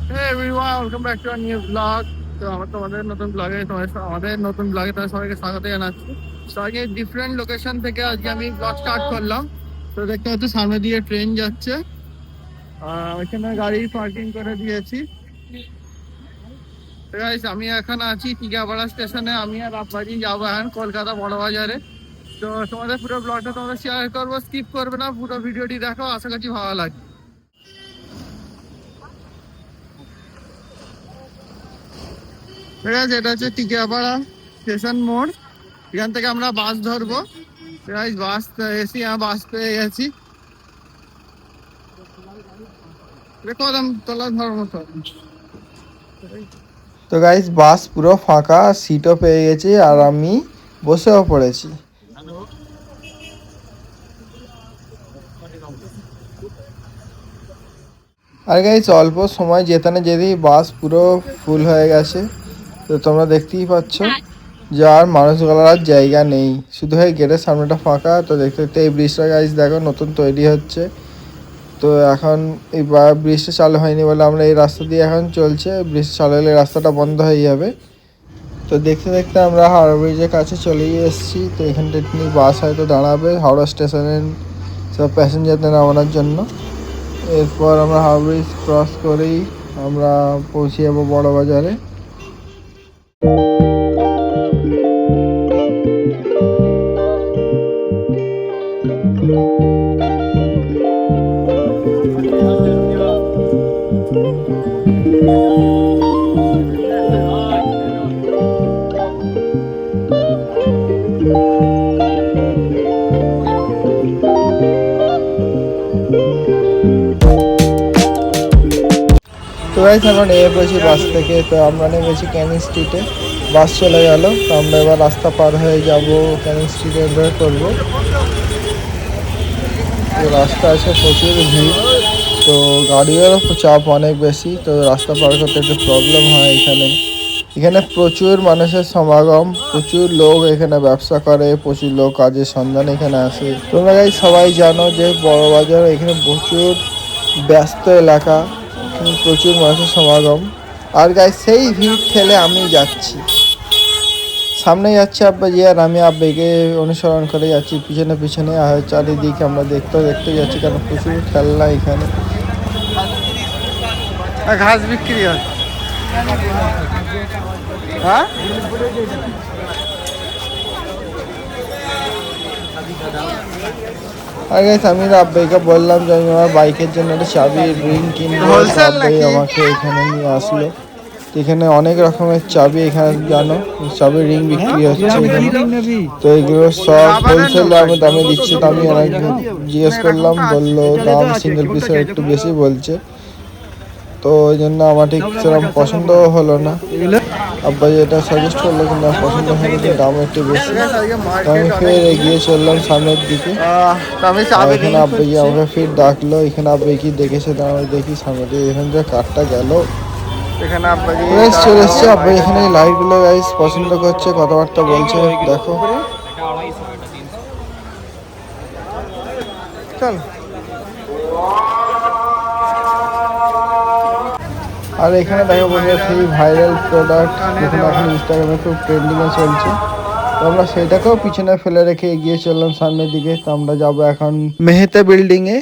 Hey everyone, welcome back to our new vlog. তো আমরা তোমাদের নতুন ব্লগে তোমাদের সবাইকে স্বাগত জানাচ্ছি। তো আজকে ডিফারেন্ট লোকেশন থেকে আজকে আমি ব্লগ স্টার্ট করলাম। তো দেখতে পাচ্ছ সামনে দিয়ে ট্রেন যাচ্ছে, ওইখানে গাড়ি পার্কিং করে দিয়েছি। তো গাইস আমি এখন আছি টিকাপাড়া স্টেশনে, আমি আর আব্বাজি যাবো এখন কলকাতা বড় বাজারে। তো তোমাদের পুরো ব্লগটা তোমাদের শেয়ার করবো, স্কিপ করবে না, পুরো ভিডিওটি দেখো, আশা করছি ভালো লাগবে। ঠিক আছে, এটা হচ্ছে টিকিয়াপাড়া স্টেশন মোড়। এখান থেকে আমরা বাস ধরবো। বাস এসি বাস পেয়ে গেছি। কদম তলা ধরার মতো। তো গাইস বাস পুরো ফাঁকা, সিটও পেয়ে গেছি আর আমি বসেও পড়েছি। আর গাইস অল্প সময় যেতে না যেতেই বাস পুরো ফুল হয়ে গেছে। তো তোমরা দেখতেই পাচ্ছ যে আর মানুষগুলোর আর জায়গা নেই, শুধু এই গেটের সামনেটা ফাঁকা। তো দেখতে দেখতে এই ব্রিজটা গাইস দেখো নতুন তৈরি হচ্ছে। তো এখন এই ব্রিজটা চালু হয়নি বলে আমরা এই রাস্তা দিয়ে এখন চলছে, ব্রিজ চালু হলে রাস্তাটা বন্ধ হয়ে যাবে। তো দেখতে দেখতে আমরা হাওড়া ব্রিজের কাছে চলেই এসেছি। তো এখানটা বাস হয়তো দাঁড়াবে হাওড়া স্টেশনের সব প্যাসেঞ্জারদের নামানোর জন্য। এরপর আমরা হাওড়া ব্রিজ ক্রস করেই আমরা পৌঁছে যাবো বড় বাজারে। তো গাইস আমরা নেমে পড়েছি বাস থেকে। তো আমরা নেমেছি ক্যানিং স্ট্রিটে, বাস চলে গেল। তো আমরা এবার রাস্তা পার হয়ে যাব, ক্যানিং স্ট্রিটে এন্টার করবো। তো রাস্তা আছে প্রচুর ভিড়, তো গাড়িরও চাপ অনেক বেশি। তো রাস্তা পার করতে একটু প্রবলেম হয়। এখানে প্রচুর মানুষের সমাগম, প্রচুর লোক এখানে ব্যবসা করে, প্রচুর লোক কাজের সন্ধানে এখানে আসে। তোমরা গাইস সবাই জানো যে বড় বাজার এখানে প্রচুর ব্যস্ত এলাকা, প্রচুর মানুষের সমাগম। আর গাইস সেই ভিড় ঠেলে আমি যাচ্ছি, সামনে যাচ্ছে আব্বাজি আর আমি আব্বাইকে অনুসরণ করে যাচ্ছি পিছনে পিছনে। আর চারিদিকে আমরা দেখতে দেখতে যাচ্ছি, কারণ প্রচুর খেলনা এখানে। ঘাস বিক্রি হয়। হ্যাঁ আর গাইস আমি আব্বাইকে বললাম যে আমি আমার বাইকের জন্য একটা চাবি রিং কিনবো। আব্বাই আমাকে এখানে নিয়ে আসলো। এখানে অনেক রকমের চাবি, এখানে জানো চাবি রিং বিক্রি হচ্ছে এখানে। তো এগুলো সব হোলসেল দামে দিচ্ছে। তো আমি অনেক জিজ্ঞেস করলাম, বললো দাম সিঙ্গেল পিসের একটু বেশি বলছে। তো ওই জন্য আমার ঠিক সেরকম পছন্দ হলো না। আব্বা যেটা সাজেস্ট করলো কিন্তু আমার পছন্দ হলো, কিন্তু দাম একটু বেশি। তো আমি ফের এগিয়ে চললাম সামনের দিকে। এখানে আব্বাই আমাকে ফির ডাকলো। এখানে আব্বাই কি দেখেছে না আমি দেখি সামনে দিয়ে এখান থেকে কারটা গেল। এখানে চলে এসছে আব্বাই এখানে লাইট গুলো গাইস পছন্দ করছে, কথাবার্তা বলছে। দেখো চল। আর এখানে দেখো বন্ধুরা সেই ভাইরাল প্রোডাক্ট যেখানে এখন ইনস্টাগ্রামে খুব ট্রেন্ডিংয়ে চলছে। তো আমরা সেটাকেও পিছনে ফেলে রেখে এগিয়ে চললাম সামনের দিকে। তো আমরা যাবো এখন মেহেতা বিল্ডিংয়ে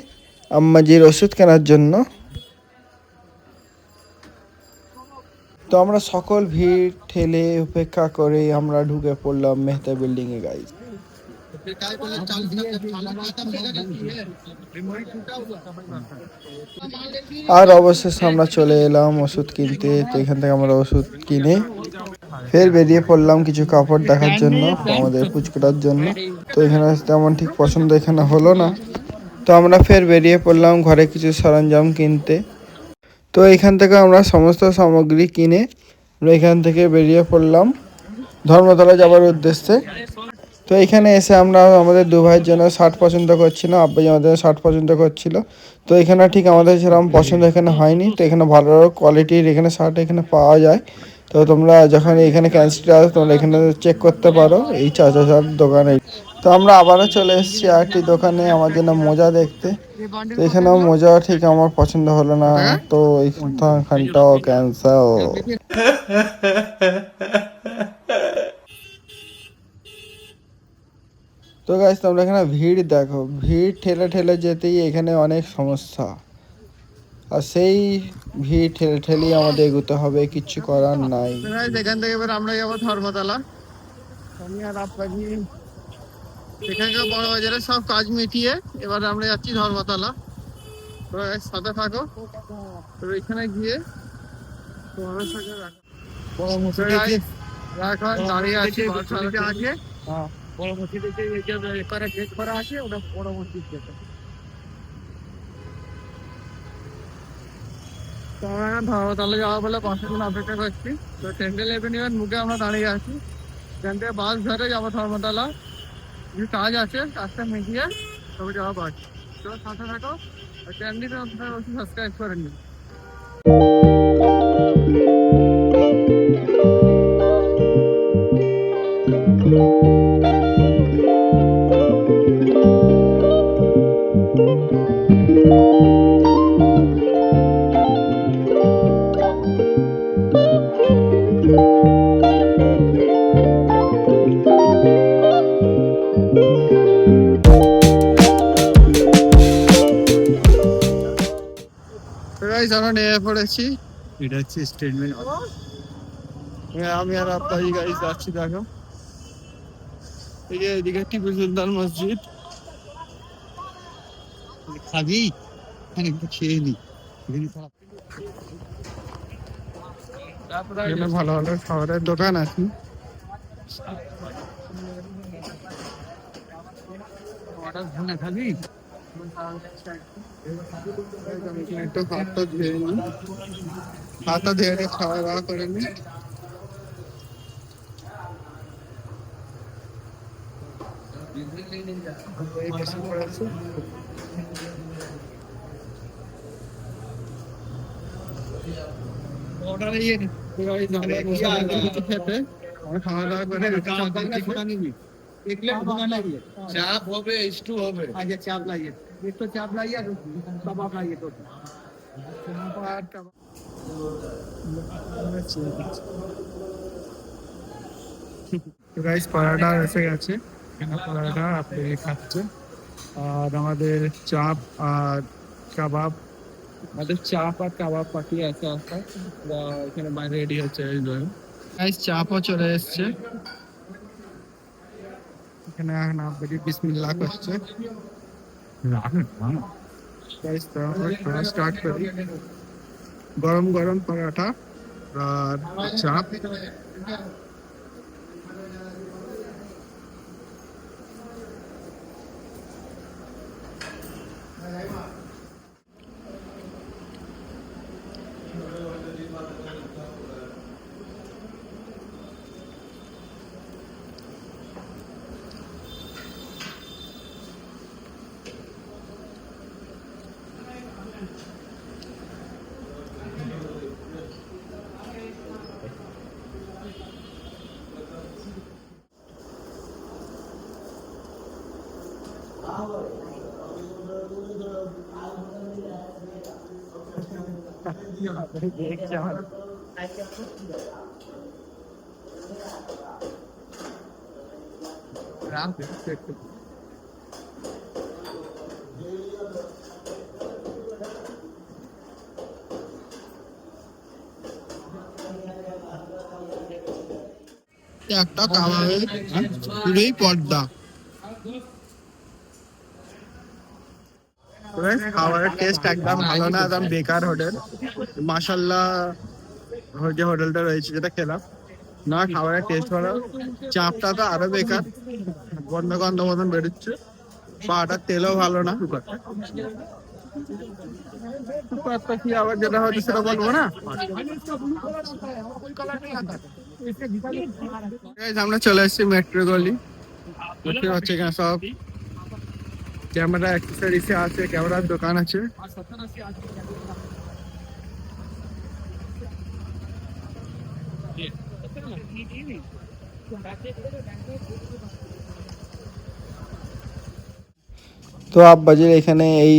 আম্মাজির ওষুধ কেনার জন্য। তো আমরা সকল ভিড় ঠেলে উপেক্ষা করে আমরা ঢুকে পড়লাম মেহতা বিল্ডিংয়ে গাইজ। আর অবশেষে আমরা চলে এলাম ওষুধ কিনতে। তো এখান থেকে আমরা ওষুধ কিনে ফের বেরিয়ে পড়লাম কিছু কাপড় দেখার জন্য আমাদের পুচকুটার জন্য। তো এখানে তেমন ঠিক পছন্দ এখানে হলো না। তো আমরা ফের বেরিয়ে পড়লাম ঘরে কিছু সরঞ্জাম কিনতে। তো এখান থেকে আমরা সমস্ত সামগ্রী কিনে আমরা এখান থেকে বেরিয়ে পড়লাম ধর্মতলা যাওয়ার উদ্দেশ্যে। তো এখানে এসে আমরা আমাদের দু ভাইয়ের জন্য শার্ট পছন্দ করছিলাম, আব্বাই আমাদের শার্ট পছন্দ করছিল। তো এখানে ঠিক আমাদের সেরকম পছন্দ এখানে হয়নি। তো এখানে ভালো কোয়ালিটির এখানে শার্ট এখানে পাওয়া যায়। তো তোমরা যখন এখানে ক্যান্সিলটা আসো তোমরা এখানে চেক করতে পারো এই চাচা শার্ট দোকানে। তো আমরা আবারও চলে এসেছি আরেকটি দোকানে আমার জন্য মোজা দেখতে। তো এখানেও মোজা ঠিক আমার পছন্দ হলো না, তো এইখানটাও ক্যান্সেল। তো গাইস তোমরা এখানে ভিড় দেখো, ভিড় ঠেলে ঠেলে যেতেই এখানে অনেক সমস্যা, আর সেই ভিড় ঠেলে ঠেলেই আমাদের এগোতে হবে, কিচ্ছু করার নাই। এখান থেকে এবার আমরা যাবো ধর্মতলা। আমি আর আপনাকে এখানকার বড় বাজারে সব কাজ মিটিয়ে এবার আমরা যাচ্ছি ধর্মতলা। তো সাথে থাকো, তো এখানে গিয়ে তোমাদের সাথে এখন দাঁড়িয়ে আছি আছে। বড় মসজিদে এপারে গেট করা আছে, ওটা বড় মসজিদ যেটা। তো আমরা এখন ধর্মতলা যাওয়া বলে বাসের জন্য অপেক্ষা করছি। তো সেন্ট্রাল এভিনিউয়ের মুখে আমরা দাঁড়িয়ে আছি, এখান থেকে বাস ধরে যাবো ধর্মতলা। কিছু কাজ আছে, কাজটা মিটিয়ে তবে যাওয়া বাস। তো সাথে থাকো, আর চ্যানেলটিতে আপনারা অবশ্যই সাবস্ক্রাইব করে নিন। আমরা নেমে পড়েছি, এটা হচ্ছে স্টেটমেন্ট। আমি আর আপনার গাড়ি যাচ্ছি, দেখো এই যে এদিকে টিপু সুলতান মসজিদ। খাবি একটু খেয়ে নি, ভালো ভালো খাবারের দোকান আছে। খাবি একটু হাতটা ধুয়ে নি, হাতটা ধুয়ে খাওয়া দাওয়া করে নি। খাওয়া দাওয়া করে চাপ হবে, স্টু হবে। আচ্ছা চাপ লাগিয়ে, একটু চাপ লাগিয়ে আর কাবাব লাগিয়ে তো গাইস পরোটা এসে গেছে, এখানে পরোটা আপনি খাচ্ছেন। আর আমাদের চাপ আর কাবাব, আমাদের চাপ আর কাবাব পাঠিয়ে আছে আস্তে এখানে বাইরে রেডি হচ্ছে। গাইস চাপও চলে এসছে, এখানে এখন আপনাকে বিসমিল্লাহ করছে। গাইস তো আমরা খাওয়া স্টার্ট করি। গরম গরম পরোটা আর চাপ। একটা কাবাবের পুরোই পর্দা। খাবারের টেস্ট একদম ভালো না, একদম বেকার হোটেল। মাশাআল্লাহ যে হোটেলটা রয়েছে যেটা খেলাম না, খাবারের টেস্ট ভালো, চাপটা তো আরো বেকার, গন্ধ গন্ধ মতন বেরোচ্ছে। পাটার তেলও ভালো না। কি আবার যেটা হচ্ছে সেটা বলবো না। আমরা চলে এসেছি মেট্রো গলি। হচ্ছে এখানে সব ক্যামেরা অ্যাক্সেসরিজ আছে, ক্যামেরার দোকান আছে। তো আব্বাজির এখানে এই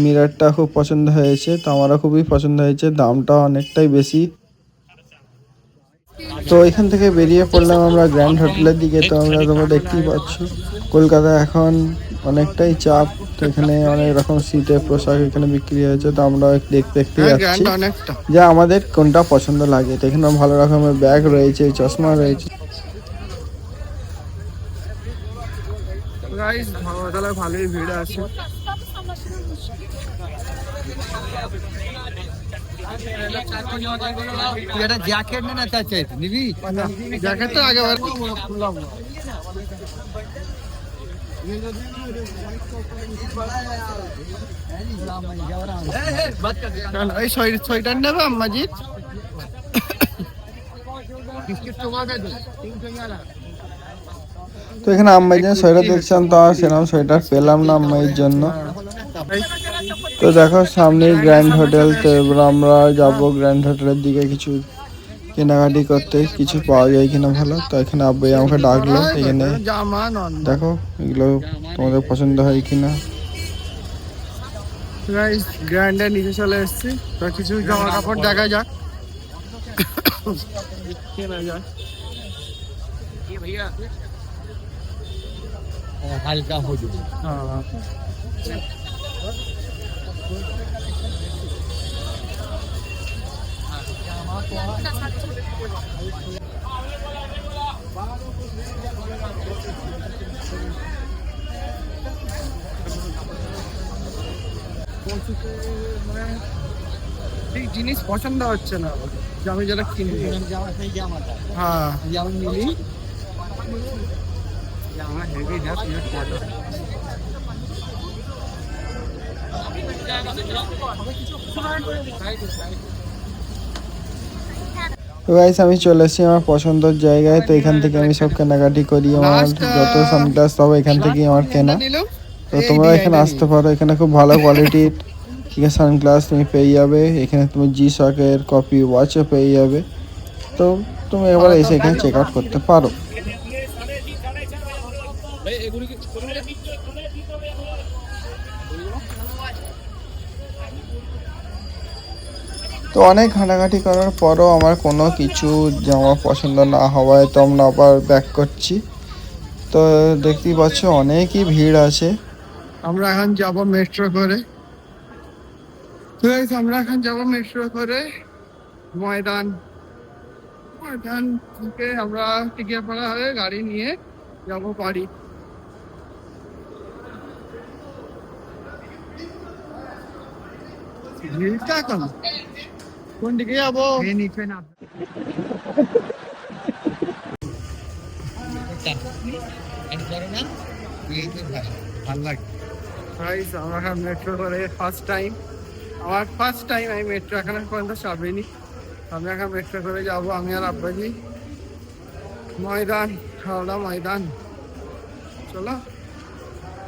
মিররটা খুব পছন্দ হয়েছে, তো আমারও খুবই পছন্দ হয়েছে, দামটা অনেকটাই বেশি। তো এখান থেকে বেরিয়ে পড়লাম আমরা গ্র্যান্ড হোটেলের দিকে। তো তোমরা দেখতেই পাচ্ছ কলকাতা এখন অনেকটাই চাপ, তো এখানে অনেক রকম শীতের পোশাক এখানে বিক্রি হয়েছে। তো আমরা দেখতে যাচ্ছি অনেকটা যে আমাদের কোনটা পছন্দ লাগে। তো এখানে ভালো রকমের ব্যাগ রয়েছে, চশমা রয়েছে। গাইস ধর্মতলায় ভালোই ভিড় আছে। এটা জ্যাকেট না চাচ্ছে নিবি জ্যাকেট তো আগে এই সোয়েটার নেবে আম্মাজিৎ? তো এখানে আম্মাইয়ের সোয়েটার দেখছিলাম, তো সেরকম সোয়েটার পেলাম না আম্মাইয়ের জন্য। তো দেখো সামনেই গ্র্যান্ড হোটেল, তো এবার আমরা যাবো গ্র্যান্ড হোটেলের দিকে কিছু কেনাকাটি করতে, কিছু পাওয়া যায় কিনা ভালো। তো এখানে আব্বাই আমাকে ডাকলো, এখানে জামা নন দেখো এগুলো তোমাদের পছন্দ হয় কিনা। গাইস গ্র্যান্ডের নিচে চলে এসেছি, তো কিছু জামা কাপড় দেখা যাক, কেনা যাক। হালকা হয়ে যাবে ঠিক জিনিস পছন্দ হচ্ছে না যে আমি যেটা কিনবো। জামা সেই জামাটা হ্যাঁ যেমন নিলি জামা হেভি না তো গাইস আমি চলে এসেছি আমার পছন্দের জায়গায়। তো এখান থেকে আমি সব কেনাকাটি করি, আমার যত সানগ্লাস সব এখান থেকেই আমার কেনা। তো তোমরা এখানে আসতে পারো, এখানে খুব ভালো কোয়ালিটির ঠিক আছে সানগ্লাস তুমি পেয়ে যাবে। এখানে তুমি জি শকের কপি ওয়াচও পেয়ে যাবে। তো তুমি এবার এসে এখানে চেক আউট করতে পারো। তো অনেক ঘাটাঘাটি করার পরও আমার কোনো কিছু জামা পছন্দ না হওয়ায় তো আমরা আবার ব্যাক করছি। তো দেখতেই পাচ্ছ অনেকই ভিড় আছে। আমরা এখন যাবো মেট্রো করে। তো guys, আমরা এখন যাবো মেট্রো করে ময়দান। ময়দান থেকে আমরা টিকিয়াপাড়া হয়ে গাড়ি নিয়ে যাবো বাড়ি। ভিড়টা এখন কোন দিকে যাবো? নিচে না ভালো লাগে। গাইস আমরা এখন মেট্রো করে ফার্স্ট টাইম, আমার ফার্স্ট টাইম আমি মেট্রো এখানে পর্যন্ত চাপিনি। আমি এখন মেট্রো করে যাবো আমি আর আব্বাজি ময়দান, হাওড়া ময়দান। চলো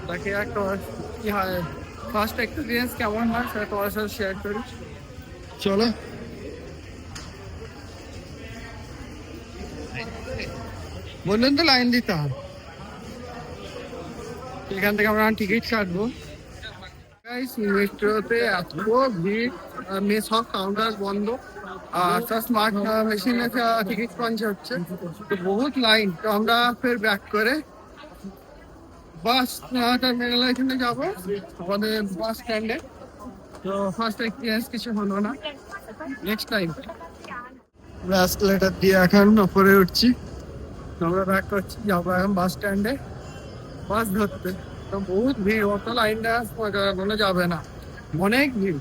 দেখে এক তোমার কি হয়, ফার্স্ট এক্সপিরিয়েন্স কেমন হয় সেটা তোমার সাথে শেয়ার করি। চলো বললেন তো লাইন দিতে হবে, এখান থেকে আমরা টিকিট কাটবো। মেট্রোতে এত ভিড়, সব কাউন্টার বন্ধ, আর সব স্মার্ট মেশিনে টিকিট পাঞ্চ হচ্ছে, তো বহুত লাইন। তো আমরা ফের ব্যাক করে বাস টার্মিনাল এখানে যাবো আমাদের বাস স্ট্যান্ডে। তো ফার্স্ট এক্সপিরিয়েন্স কিছু হলো না, নেক্সট টাইম। এসকেলেটর দিয়ে এখন উপরে উঠছি, আমরা ব্যাক করছি, যাবো এখন বাস স্ট্যান্ডে বাস ধরতে। তো বহুত ভিড়, অত লাইনটা মনে যাবে না, অনেক ভিড়।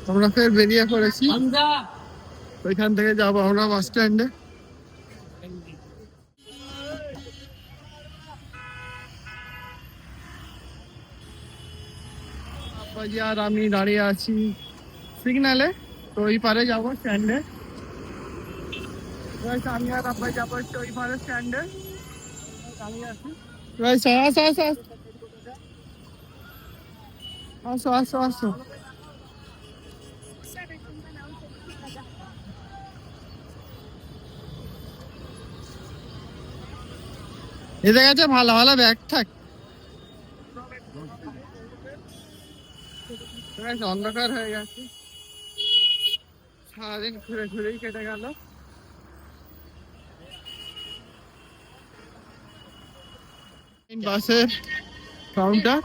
আমরা ফের বেরিয়ে পড়েছি, ওইখান থেকে যাবো আমরা বাস স্ট্যান্ডে। আব্বাজি আর আমি দাঁড়িয়ে আছি সিগন্যালে, তো ওই পারে যাবো স্ট্যান্ডে। আমি আর আব্বাই যাবো ওই পারে স্ট্যান্ডে, দাঁড়িয়ে আছি। আসো আসো আসো। এদের কাছে ভালো ভালো ব্যাগ থাক, বেশ অন্ধকার হয়ে গেছে, সারাদিন ঘুরে ঘুরেই কেটে গেল। বাসের কাউন্টার,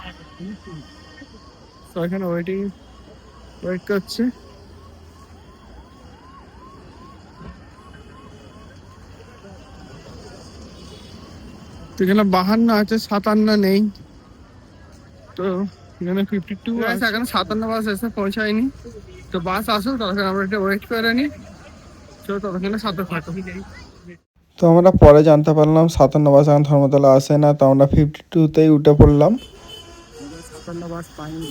তো এখানে ওয়েট করছে। তো এখানে 52 আছে, 57 নেই। তো এখানে 52 আছে, এখানে 57 বাস এসে পৌঁছায়নি। তো বাস আসুক, তখন আমরা একটা ওয়েট করে নিই। তো ততক্ষণে সাথে থাকো। তো আমরা পরে জানতে পারলাম 57 বাস এখন ধর্মতলা আসে না, তো আমরা 52তেই উঠে পড়লাম। 57 বাস পাইনি।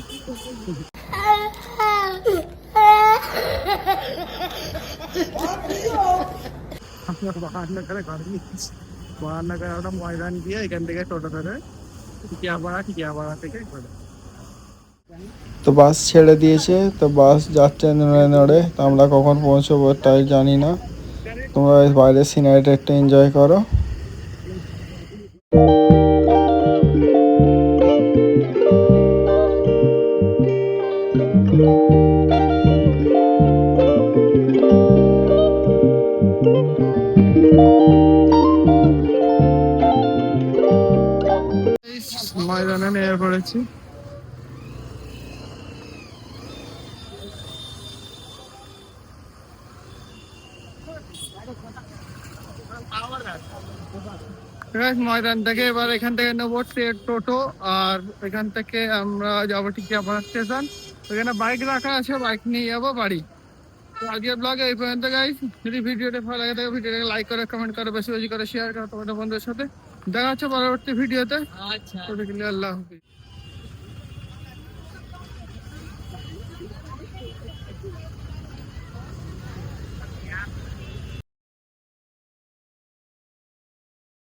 বাহান্নগরে একটা ময়দান দিয়ে এখান থেকে টোটো ধরে টিকিয়াপাড়া থেকে ঘোরে। তো বাস ছেড়ে দিয়েছে, তো বাস যাচ্ছে নড়ে নড়ে, তো আমরা কখন পৌঁছবো তাই জানি না। তোমরা বাইরের সিনারিটা একটু এনজয় করো। ময়দানে নেমে পড়েছি। ময়দান থেকে এবার এখান থেকে নেবো টোটো, আর এখান থেকে আমরা যাবো টিকিয়াপাড়া স্টেশন। ওখানে বাইক রাখা আছে, বাইক নিয়ে যাবো বাড়ি। তো আজকের ব্লগে এই পর্যন্ত গাইস। যদি ভিডিওটা ভালো লাগে থাকে ভিডিওটাকে লাইক করে, কমেন্ট করে, বেশি বেশি করে শেয়ার করো তোমাদের বন্ধুদের সাথে। দেখা হচ্ছে পরবর্তী ভিডিওতে। আল্লাহ হাফিজ।